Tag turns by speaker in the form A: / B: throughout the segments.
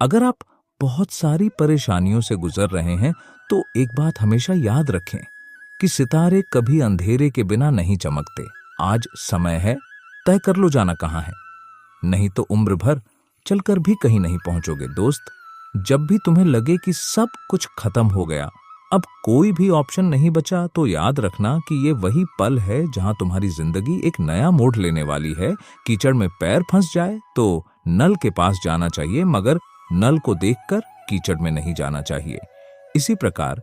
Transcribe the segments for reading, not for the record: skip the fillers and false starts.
A: अगर आप बहुत सारी परेशानियों से गुजर रहे हैं तो एक बात हमेशा याद रखें कि सितारे कभी अंधेरे के बिना नहीं चमकते। आज समय है, तय कर लो जाना कहाँ है, नहीं तो उम्र भर चलकर भी कहीं नहीं पहुंचोगे। दोस्त, जब भी तुम्हें लगे कि सब कुछ खत्म हो गया, अब कोई भी ऑप्शन नहीं बचा, तो याद रखना कि ये वही पल है जहां तुम्हारी जिंदगी एक नया मोड़ लेने वाली है। कीचड़ में पैर फंस जाए तो नल के पास जाना चाहिए, मगर नल को देखकर कीचड़ में नहीं जाना चाहिए। इसी प्रकार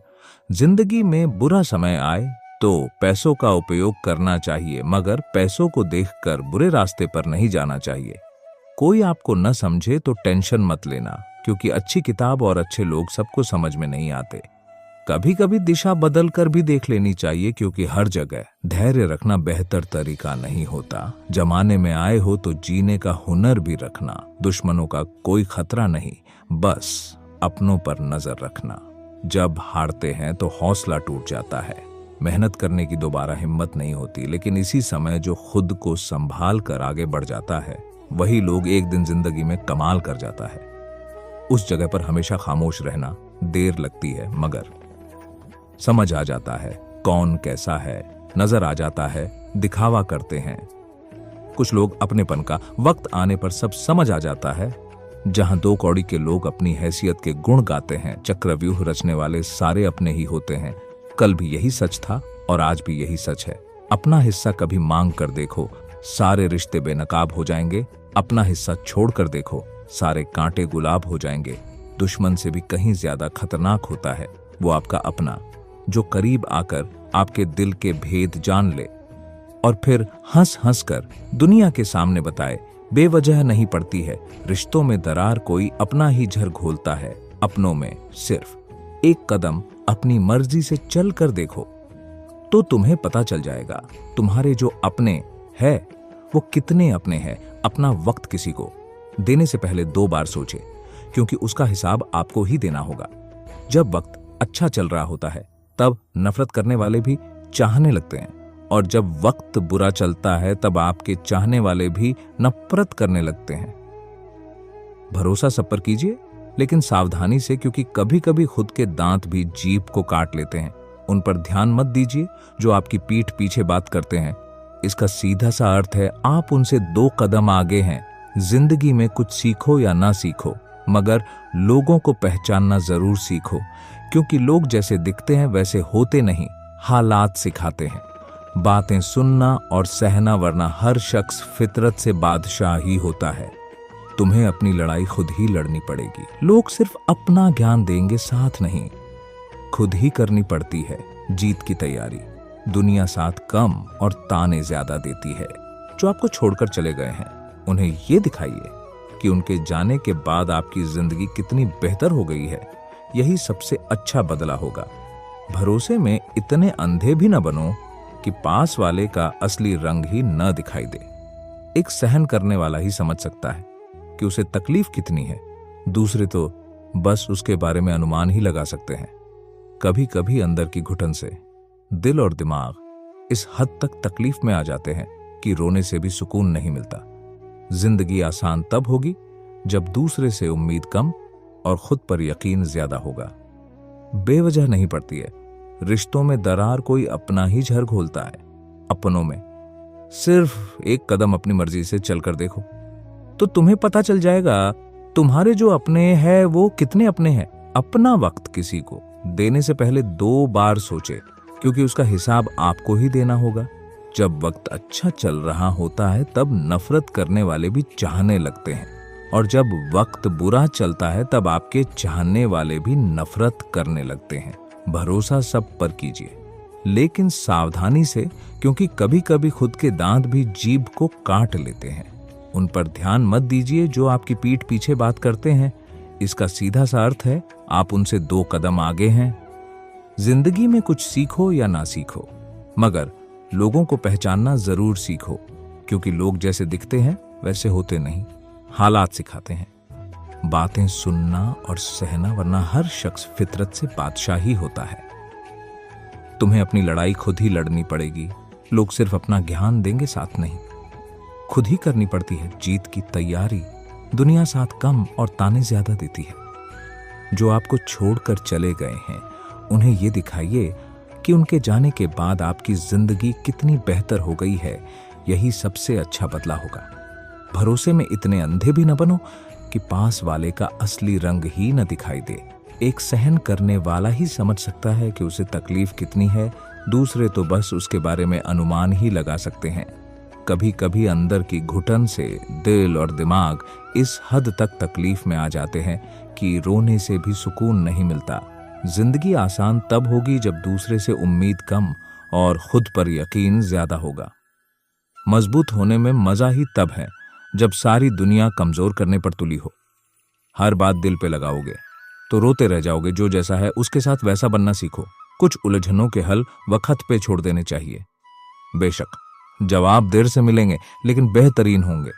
A: जिंदगी में बुरा समय आए तो पैसों का उपयोग करना चाहिए, मगर पैसों को देखकर बुरे रास्ते पर नहीं जाना चाहिए। कोई आपको न समझे तो टेंशन मत लेना, क्योंकि अच्छी किताब और अच्छे लोग सबको समझ में नहीं आते। कभी कभी दिशा बदल कर भी देख लेनी चाहिए, क्योंकि हर जगह धैर्य रखना बेहतर तरीका नहीं होता। जमाने में आए हो तो जीने का हुनर भी रखना। दुश्मनों का कोई खतरा नहीं, बस अपनों पर नजर रखना। जब हारते हैं तो हौसला टूट जाता है, मेहनत करने की दोबारा हिम्मत नहीं होती, लेकिन इसी समय जो खुद को संभाल कर आगे बढ़ जाता है, वही लोग एक दिन जिंदगी में कमाल कर जाता है। उस जगह पर हमेशा खामोश रहना। देर लगती है, मगर समझ आ जाता है कौन कैसा है, नजर आ जाता है। दिखावा करते हैं कुछ लोग अपनेपन का, वक्त आने पर सब समझ आ जाता है। जहां दो कौड़ी के लोग अपनी हैसियत के गुण गाते हैं, चक्रव्यूह रचने वाले सारे अपने ही होते हैं। कल भी यही सच था और आज भी यही सच है। अपना हिस्सा कभी मांग कर देखो, सारे रिश्ते बेनकाब हो जाएंगे। अपना हिस्सा छोड़ कर देखो, सारे कांटे गुलाब हो जाएंगे। दुश्मन से भी कहीं ज्यादा खतरनाक होता है वो आपका अपना, जो करीब आकर आपके दिल के भेद जान ले और फिर हंस हंस कर दुनिया के सामने बताए। बेवजह नहीं पड़ती है रिश्तों में दरार, कोई अपना ही झर घोलता है। अपनों में सिर्फ एक कदम अपनी मर्जी से चल कर देखो तो तुम्हें पता चल जाएगा तुम्हारे जो अपने है वो कितने अपने हैं। अपना वक्त किसी को देने से पहले 2 बार सोचे, क्योंकि उसका हिसाब आपको ही देना होगा। जब वक्त अच्छा चल रहा होता है तब नफरत करने वाले भी चाहने लगते हैं, और जब वक्त बुरा चलता है तब आपके चाहने वाले भी नफरत करने लगते हैं। भरोसा सब पर कीजिए, लेकिन सावधानी से, क्योंकि कभी कभी खुद के दांत भी जीभ को काट लेते हैं। उन पर ध्यान मत दीजिए जो आपकी पीठ पीछे बात करते हैं। इसका सीधा सा अर्थ है आप उनसे 2 कदम आगे हैं। जिंदगी में कुछ सीखो या ना सीखो, मगर लोगों को पहचानना जरूर सीखो, क्योंकि लोग जैसे दिखते हैं वैसे होते नहीं, हालात सिखाते हैं। बातें सुनना और सहना, वरना हर शख्स फितरत से बादशाह ही होता है। तुम्हें अपनी लड़ाई खुद ही लड़नी पड़ेगी। लोग सिर्फ अपना ज्ञान देंगे, साथ नहीं। खुद ही करनी पड़ती है जीत की तैयारी। दुनिया साथ कम और ताने ज्यादा देती है। जो आपको छोड़कर चले गए हैं उन्हें ये दिखाइए कि उनके जाने के बाद आपकी जिंदगी कितनी बेहतर हो गई है। यही सबसे अच्छा बदला होगा। भरोसे में इतने अंधे भी न बनो कि पास वाले का असली रंग ही न दिखाई दे। एक सहन करने वाला ही समझ सकता है कि उसे तकलीफ कितनी है। दूसरे तो बस उसके बारे में अनुमान ही लगा सकते हैं। कभी कभी अंदर की घुटन से दिल और दिमाग इस हद तक तकलीफ में आ जाते हैं कि रोने से भी सुकून नहीं मिलता। जिंदगी आसान तब होगी जब दूसरे से उम्मीद कम और खुद पर यकीन ज्यादा होगा। बेवजह नहीं पड़ती है रिश्तों में दरार, कोई अपना ही झर घोलता है। अपनों में सिर्फ एक कदम अपनी मर्जी से चलकर देखो तो तुम्हें पता चल जाएगा तुम्हारे जो अपने हैं वो कितने अपने हैं। अपना वक्त किसी को देने से पहले 2 बार सोचे, क्योंकि उसका हिसाब आपको ही देना होगा। जब वक्त अच्छा चल रहा होता है तब नफरत करने वाले भी चाहने लगते हैं, और जब वक्त बुरा चलता है तब आपके चाहने वाले भी नफरत करने लगते हैं। भरोसा सब पर कीजिए, लेकिन सावधानी से, क्योंकि कभी कभी खुद के दांत भी जीभ को काट लेते हैं। उन पर ध्यान मत दीजिए जो आपकी पीठ पीछे बात करते हैं। इसका सीधा सा अर्थ है आप उनसे 2 कदम आगे हैं। जिंदगी में कुछ सीखो या ना सीखो, मगर लोगों को पहचानना जरूर सीखो, क्योंकि लोग जैसे दिखते हैं वैसे होते नहीं, हालात सिखाते हैं। बातें सुनना और सहना, वरना हर शख्स फितरत से बादशाह ही होता है। तुम्हें अपनी लड़ाई खुद ही लड़नी पड़ेगी। लोग सिर्फ अपना ज्ञान देंगे, साथ नहीं। खुद ही करनी पड़ती है जीत की तैयारी। दुनिया साथ कम और ताने ज्यादा देती है। जो आपको छोड़कर चले गए हैं, उन्हें ये दिखाइए कि उनके जाने के बाद आपकी जिंदगी कितनी बेहतर हो गई है। यही सबसे अच्छा बदला होगा। भरोसे में इतने अंधे भी न बनो कि पास वाले का असली रंग ही न दिखाई दे। एक सहन करने वाला ही समझ सकता है कि उसे तकलीफ कितनी है, दूसरे तो बस उसके बारे में अनुमान ही लगा सकते हैं। कभी कभी अंदर की घुटन से दिल और दिमाग इस हद तक तकलीफ में आ जाते हैं कि रोने से भी सुकून नहीं मिलता। जिंदगी आसान तब होगी जब दूसरे से उम्मीद कम और खुद पर यकीन ज्यादा होगा। मजबूत होने में मजा ही तब है जब सारी दुनिया कमजोर करने पर तुली हो। हर बात दिल पे लगाओगे तो रोते रह जाओगे। जो जैसा है उसके साथ वैसा बनना सीखो। कुछ उलझनों के हल वक्त पे छोड़ देने चाहिए। बेशक जवाब देर से मिलेंगे, लेकिन बेहतरीन होंगे।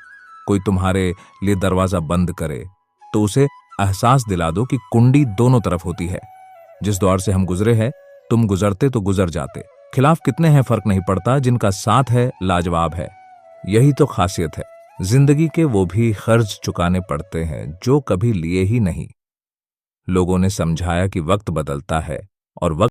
A: कोई तुम्हारे लिए दरवाजा बंद करे तो उसे एहसास दिला दो कि कुंडी दोनों तरफ होती है। जिस द्वार से हम गुजरे हैं, तुम गुजरते तो गुजर जाते। खिलाफ कितने हैं फर्क नहीं पड़ता, जिनका साथ है लाजवाब है। यही तो खासियत है जिंदगी के। वो भी खर्च चुकाने पड़ते हैं जो कभी लिए ही नहीं। लोगों ने समझाया कि वक्त बदलता है और वक्त